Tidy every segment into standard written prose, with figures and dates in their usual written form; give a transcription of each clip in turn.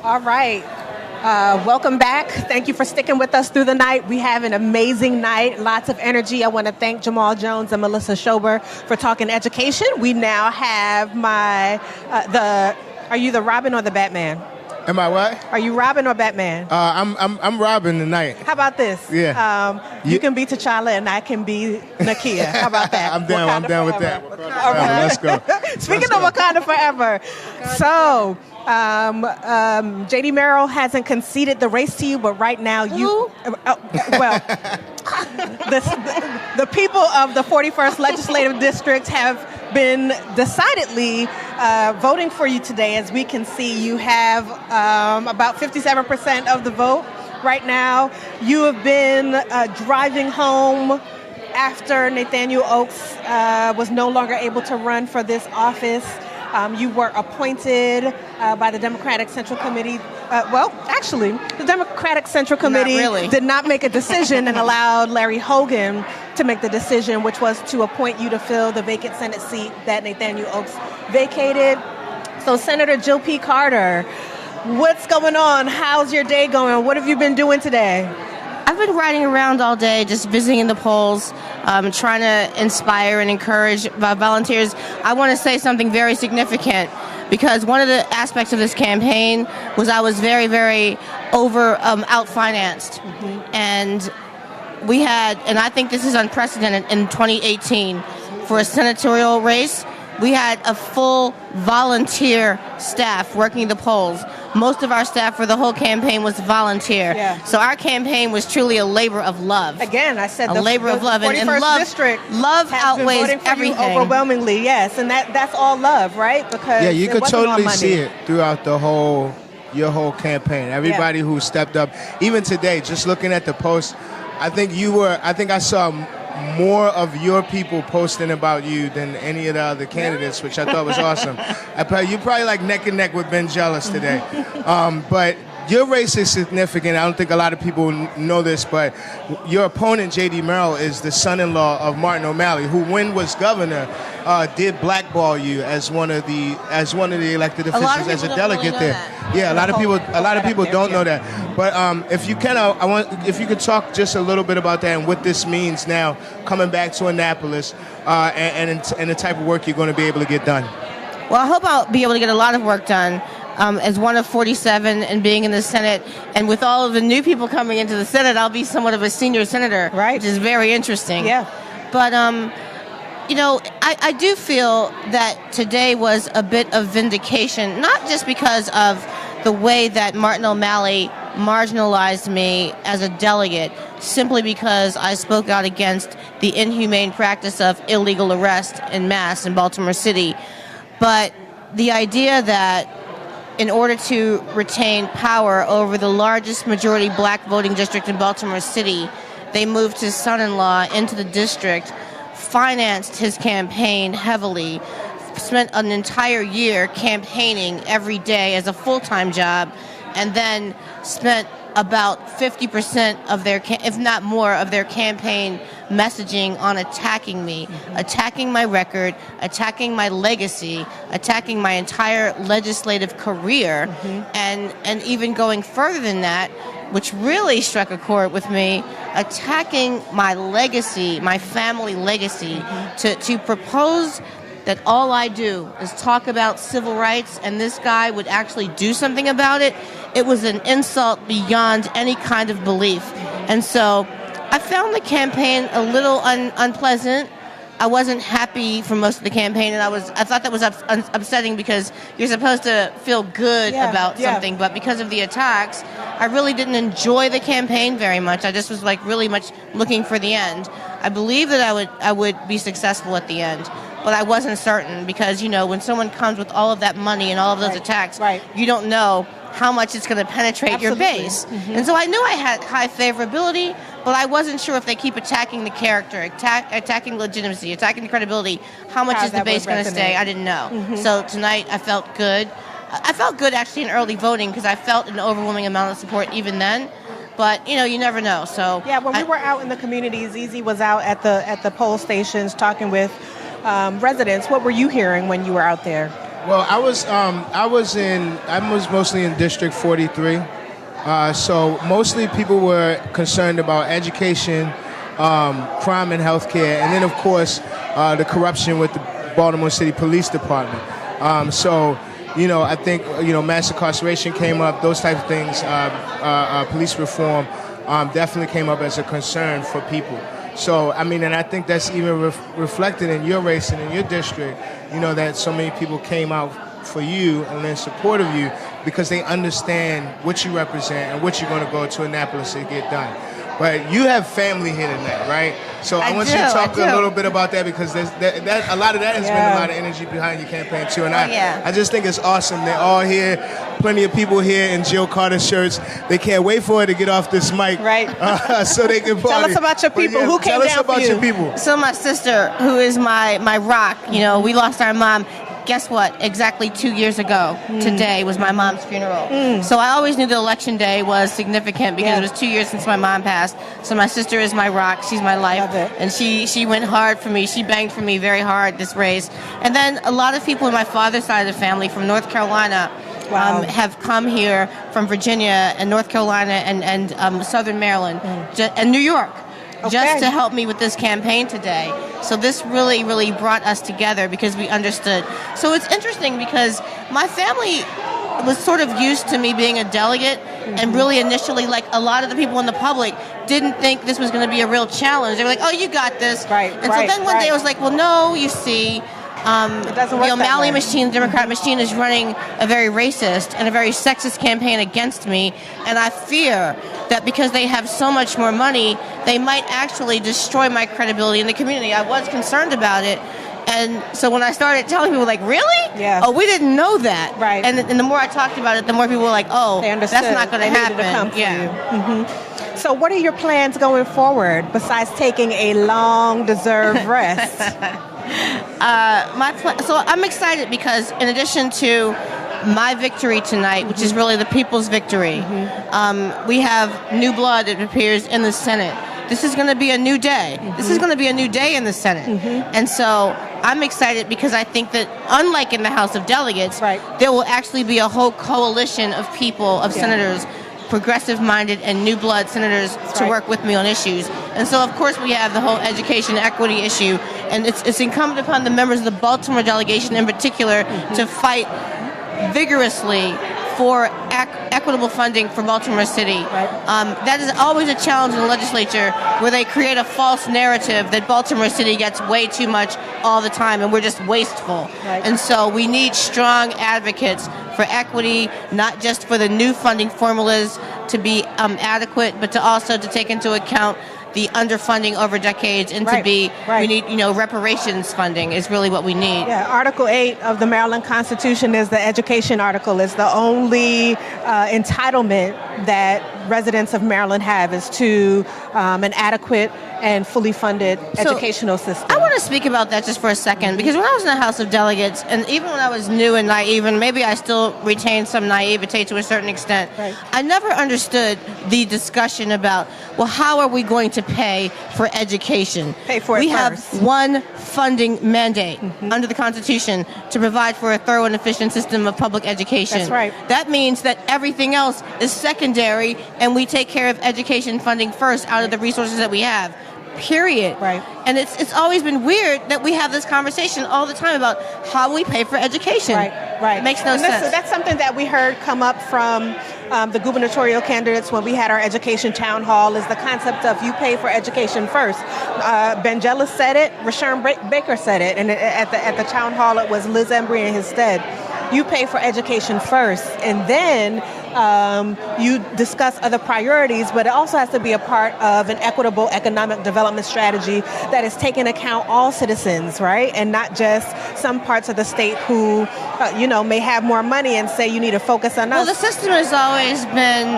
All right. Welcome back. Thank you for sticking with us through the night. We have an amazing night, lots of energy. I want to thank Jamal Jones and Melissa Schober for talking education. We now have are you the Robin or the Batman? Am I what? Are you Robin or Batman? I'm Robin tonight. How about this? Yeah. You can be T'Challa and I can be Nakia. How about that? I'm down with that. All right, let's go. Speaking of Wakanda Forever, so J.D. Merrill hasn't conceded the race to you, but right now you, the people of the 41st Legislative District have been decidedly voting for you today. As we can see, you have about 57% of the vote right now. You have been driving home after Nathaniel Oakes was no longer able to run for this office. You were appointed by the Democratic Central Committee. The Democratic Central Committee did not make a decision and allowed Larry Hogan to make the decision, which was to appoint you to fill the vacant Senate seat that Nathaniel Oakes vacated. So, Senator Jill P. Carter, what's going on? How's your day going? What have you been doing today? I've been riding around all day, just visiting in the polls, trying to inspire and encourage volunteers. I want to say something very significant, because one of the aspects of this campaign was I was very, very out-financed. Mm-hmm. And we had, and I think this is unprecedented in 2018, for a senatorial race, we had a full volunteer staff working the polls. Most of our staff for the whole campaign was volunteer. Yeah. So our campaign was truly a labor of love. Again, I said a labor of love. And love outweighs everything. Overwhelmingly, yes. And that's all love, right? Because you could totally see it throughout your whole campaign. Everybody who stepped up, even today, just looking at the post, I think I saw more of your people posting about you than any of the other candidates, which I thought was awesome. You're probably like neck and neck with Ben Jealous today. But your race is significant. I don't think a lot of people know this, but your opponent, J.D. Merrill, is the son-in-law of Martin O'Malley, who, when was governor, did blackball you as one of the elected officials, as a delegate there. Yeah, a lot of people don't know that. But if you can, if you could talk just a little bit about that and what this means now, coming back to Annapolis, and the type of work you're going to be able to get done. Well, I hope I'll be able to get a lot of work done. As one of 47 and being in the Senate, and with all of the new people coming into the Senate, I'll be somewhat of a senior senator, right? Which is very interesting. Yeah. But, I do feel that today was a bit of vindication, not just because of the way that Martin O'Malley marginalized me as a delegate, simply because I spoke out against the inhumane practice of illegal arrest en masse in Baltimore City, but the idea that in order to retain power over the largest majority black voting district in Baltimore City, they moved his son-in-law into the district, financed his campaign heavily, spent an entire year campaigning every day as a full-time job, and then spent about 50% of their, if not more, of their campaign messaging on attacking me, attacking my record, attacking my legacy, attacking my entire legislative career, and even going further than that, which really struck a chord with me, attacking my legacy, my family legacy, to propose that all I do is talk about civil rights and this guy would actually do something about it. It was an insult beyond any kind of belief. And so I found the campaign a little unpleasant. I wasn't happy for most of the campaign, and I thought that was upsetting, because you're supposed to feel good about something, but because of the attacks, I really didn't enjoy the campaign very much. I just was really much looking for the end. I believe that I would be successful at the end, but I wasn't certain, because when someone comes with all of that money and all of those attacks, you don't know how much it's going to penetrate your base. And so I knew I had high favorability, but I wasn't sure if they keep attacking the character, attacking legitimacy, attacking credibility, how much is the base going to stay? I didn't know. So tonight I felt good. I felt good actually in early voting, because I felt an overwhelming amount of support even then. But you never know. So yeah, when we were out in the communities, Easy was out at the poll stations talking with residents. What were you hearing when you were out there? Well, I was mostly in District 43. So mostly people were concerned about education, crime and healthcare, and then of course the corruption with the Baltimore City Police Department. So, I think mass incarceration came up, those type of things. Police reform definitely came up as a concern for people. So, and I think that's even reflected in your race and in your district, that so many people came out for you and in support of you because they understand what you represent and what you're going to go to Annapolis to get done. But you have family here tonight, right? So I want you to talk a little bit about that because a lot of that has been a lot of energy behind your campaign too. And I just think it's awesome. They're all here. Plenty of people here in Jill Carter shirts. They can't wait for her to get off this mic, right? So they can party. Tell us about your people. Who came down for you? Tell us about your people. So my sister, who is my rock, we lost our mom. Guess what? Exactly 2 years ago, today was my mom's funeral. So I always knew that election day was significant because it was 2 years since my mom passed. So my sister is my rock. She's my life. And she went hard for me. She banged for me very hard this race. And then a lot of people on my father's side of the family from North Carolina have come here from Virginia and North Carolina and Southern Maryland and New York. Just to help me with this campaign today. So this really, really brought us together because we understood. So it's interesting because my family was sort of used to me being a delegate and really initially, like a lot of the people in the public, didn't think this was going to be a real challenge. They were like, oh, you got this. Right, and so then one day I was like, well, no, you see, the O'Malley machine, the Democrat machine, is running a very racist and a very sexist campaign against me, and I fear that because they have so much more money, they might actually destroy my credibility in the community. I was concerned about it, and so when I started telling people, like, really? Yeah. Oh, we didn't know that. Right. And the more I talked about it, the more people were like, oh, that's not going to happen. To come for you. So what are your plans going forward besides taking a long, deserved rest? So I'm excited because in addition to my victory tonight, which is really the people's victory, we have new blood that appears in the Senate. This is going to be a new day. This is going to be a new day in the Senate. And so I'm excited because I think that unlike in the House of Delegates, there will actually be a whole coalition of people, of senators, progressive-minded and new blood senators to work with me on issues. And so, of course, we have the whole education equity issue, and it's incumbent upon the members of the Baltimore delegation in particular to fight vigorously for equitable funding for Baltimore City. That is always a challenge in the legislature where they create a false narrative that Baltimore City gets way too much all the time and we're just wasteful. And so we need strong advocates for equity, not just for the new funding formulas to be adequate, but to also to take into account the underfunding over decades and to be, we need, reparations funding is really what we need. Yeah, Article 8 of the Maryland Constitution is the education article. It's the only entitlement that residents of Maryland have is to an adequate and fully funded educational system. I want to speak about that just for a second because when I was in the House of Delegates, and even when I was new and naive, and maybe I still retain some naivete to a certain extent, I never understood the discussion about, well, how are we going to pay for education? Pay for it We first. have one funding mandate under the Constitution to provide for a thorough and efficient system of public education. That's right. That means that everything else is secondary, and we take care of education funding first out of the resources that we have. Period. And it's always been weird that we have this conversation all the time about how we pay for education. It makes no sense. That's something that we heard come up from the gubernatorial candidates when we had our education town hall, is the concept of you pay for education first. Ben Jealous said it, Rashawn Baker said it, and at the town hall it was Liz Embry in his stead. You pay for education first, and then you discuss other priorities, but it also has to be a part of an equitable economic development strategy that is taking account all citizens, right? And not just some parts of the state who, may have more money and say you need to focus on us. Well, the system has always been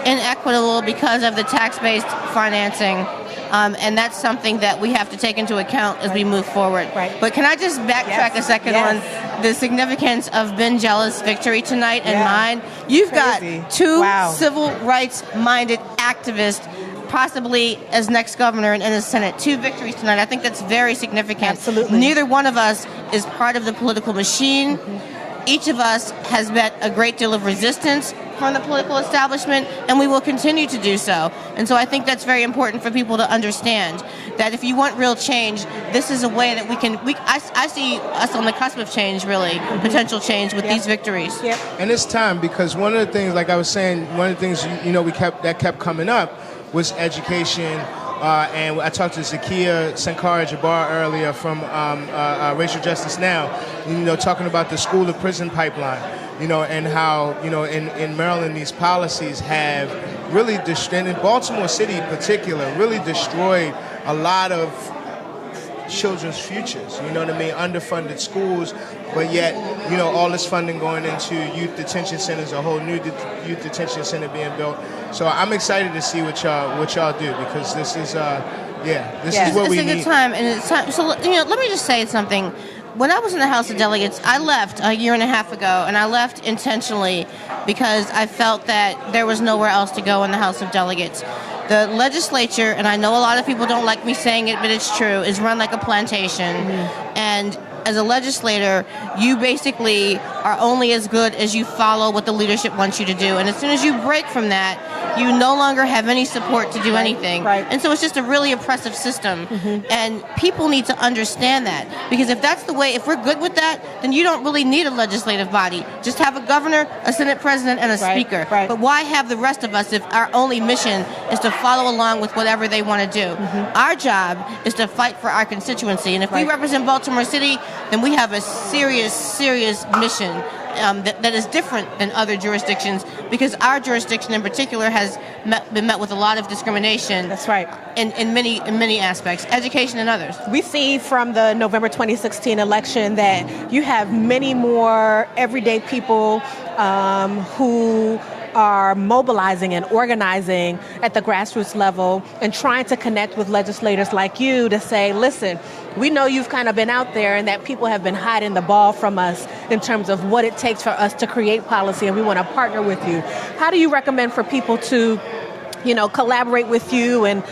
inequitable because of the tax-based financing. And that's something that we have to take into account as we move forward. But can I just backtrack a second on the significance of Ben Jealous' victory tonight and mine? You've got two civil rights-minded activists possibly as next governor and in the Senate. Two victories tonight. I think that's very significant. Absolutely. Neither one of us is part of the political machine. each of us has met a great deal of resistance from the political establishment, and we will continue to do so. And so I think that's very important for people to understand, that if you want real change, this is a way that I see us on the cusp of change, really, potential change with these victories. Yep. And it's time, because one of the things, like I was saying, one of the things that kept coming up was education. And I talked to Zakiya Sankara Jabbar earlier from Racial Justice Now, talking about the school to prison pipeline, and how, in Maryland, these policies have really destroyed, in Baltimore City in particular, really destroyed a lot of children's futures, underfunded schools, but yet, all this funding going into youth detention centers, a whole new youth detention center being built. So I'm excited to see what y'all do, because this is is what we need. It's a good time, and it's time. So, let me just say something. When I was in the House of Delegates, I left a year and a half ago, and I left intentionally because I felt that there was nowhere else to go in the House of Delegates. The legislature, and I know a lot of people don't like me saying it, but it's true, is run like a plantation. And as a legislator, you basically are only as good as you follow what the leadership wants you to do. And as soon as you break from that, you no longer have any support to do anything. Right. And so it's just a really oppressive system. And people need to understand that. Because if that's the way, if we're good with that, then you don't really need a legislative body. Just have a governor, a Senate president, and a speaker. Right. But why have the rest of us if our only mission is to follow along with whatever they want to do? Our job is to fight for our constituency. And if we represent Baltimore City, then we have a serious mission that is different than other jurisdictions, because our jurisdiction in particular has been met with a lot of discrimination. That's right. In many aspects, education and others. We see from the November 2016 election that you have many more everyday people who are mobilizing and organizing at the grassroots level and trying to connect with legislators like you to say, listen, we know you've kind of been out there and that people have been hiding the ball from us in terms of what it takes for us to create policy, and we want to partner with you. How do you recommend for people to collaborate with you and,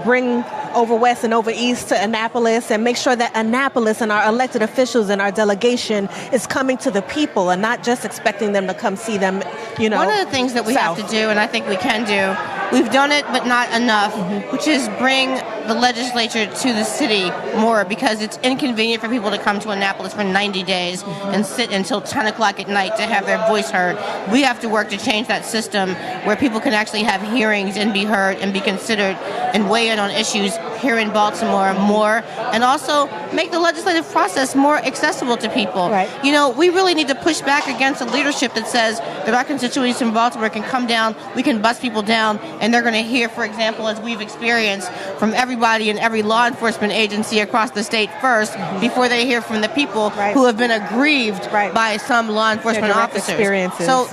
bring over West and over East to Annapolis, and make sure that Annapolis and our elected officials and our delegation is coming to the people and not just expecting them to come see them, One of the things that we have to do, and I think we can do, we've done it but not enough, which is bring the legislature to the city more, because it's inconvenient for people to come to Annapolis for 90 days and sit until 10 o'clock at night to have their voice heard. We have to work to change that system where people can actually have hearings and be heard and be considered and weigh in on issues here in Baltimore more, and also make the legislative process more accessible to people. Right. We really need to push back against a leadership that says that our constituents in Baltimore can come down, we can bust people down, and they're going to hear, for example, as we've experienced, from everybody in every law enforcement agency across the state first, before they hear from the people who have been aggrieved by some law enforcement officers. Experiences. So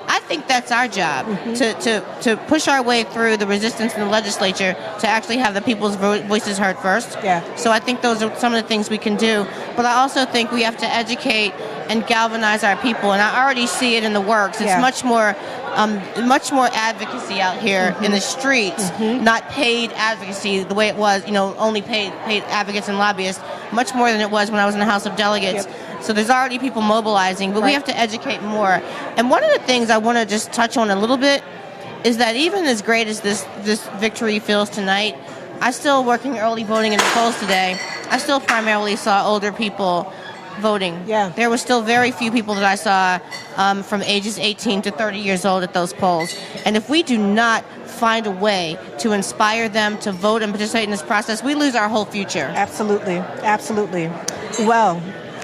I think that's our job, to push our way through the resistance in the legislature to actually have the people's voices heard first. Yeah. So I think those are some of the things we can do. But I also think we have to educate and galvanize our people, and I already see it in the works. It's much more advocacy out here in the streets, not paid advocacy the way it was, only paid advocates and lobbyists, much more than it was when I was in the House of Delegates. So there's already people mobilizing, but we have to educate more. And one of the things I want to just touch on a little bit is that even as great as this victory feels tonight, I still, working early voting in the polls today, I still primarily saw older people voting. Yeah. There were still very few people that I saw from ages 18 to 30 years old at those polls. And if we do not find a way to inspire them to vote and participate in this process, we lose our whole future. Absolutely. Absolutely. Well,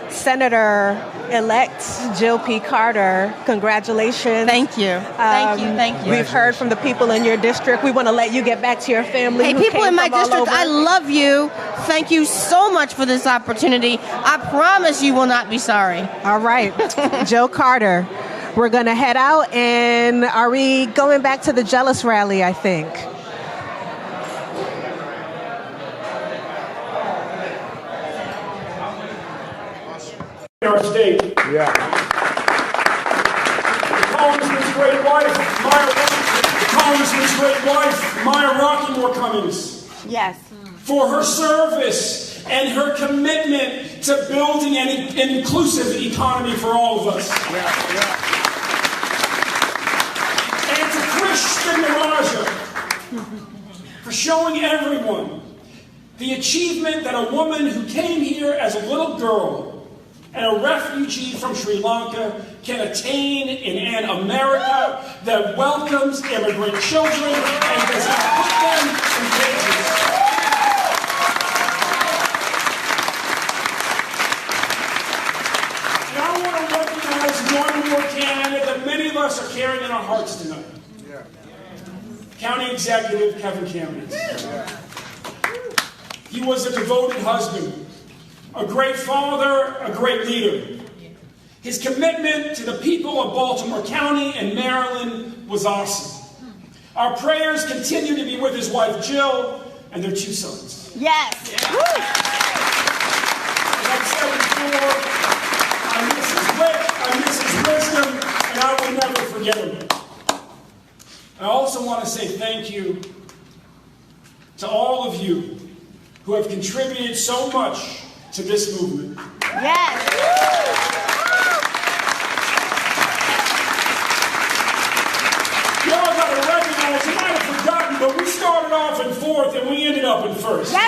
Senator-elect Jill P. Carter, congratulations. Thank you. Thank you. We've heard from the people in your district. We want to let you get back to your family. Hey, people in my district, I love you. Thank you so much for this opportunity. I promise you will not be sorry. All right. Jill Carter, we're going to head out, and are we going back to the Jealous rally, I think? Our state. Yeah. Congressman's great wife, Maya Rockeymoore Cummings. Yes. For her service and her commitment to building an inclusive economy for all of us. And to Christian Raja for showing everyone the achievement that a woman who came here as a little girl and a refugee from Sri Lanka can attain in an America that welcomes immigrant children and does not put them in cages. And I want to recognize one more candidate that many of us are carrying in our hearts tonight. County Executive Kevin Kamenick. He was a devoted husband, a great father, a great leader. His commitment to the people of Baltimore County and Maryland was awesome. Our prayers continue to be with his wife Jill and their 2 sons. Yes. As I've said before, I miss his wit, I miss his wisdom, and I will never forget him. I also want to say thank you to all of you who have contributed so much to this movement. Yes. Y'all got to recognize, you might have forgotten, but we started off in 4th and we ended up in 1st. That's right.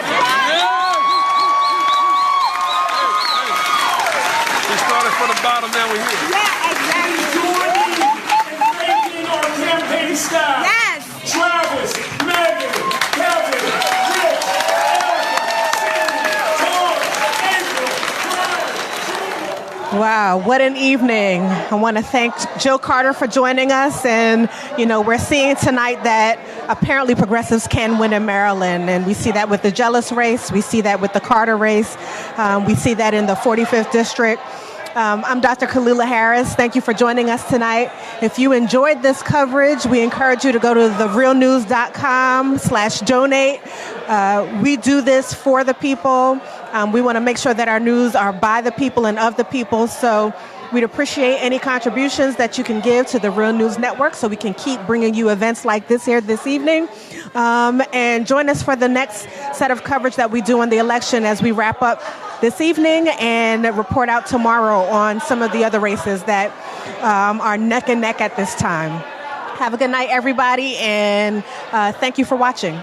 We started from the bottom, now we're here. Yeah, exactly. Join me in thanking our campaign staff. Yes. Travis, Megan, Kevin, Rich, Wow, what an evening. I want to thank Jill Carter for joining us. And, you know, we're seeing tonight that apparently progressives can win in Maryland. And we see that with the Jealous race. We see that with the Carter race. We see that in the 45th district. I'm Dr. Khalilah Harris. Thank you for joining us tonight. If you enjoyed this coverage, we encourage you to go to therealnews.com/donate. We do this for the people. We want to make sure that our news are by the people and of the people. So we'd appreciate any contributions that you can give to the Real News Network so we can keep bringing you events like this here this evening. And join us for the next set of coverage that we do on the election as we wrap up this evening and report out tomorrow on some of the other races that are neck and neck at this time. Have a good night, everybody, and thank you for watching.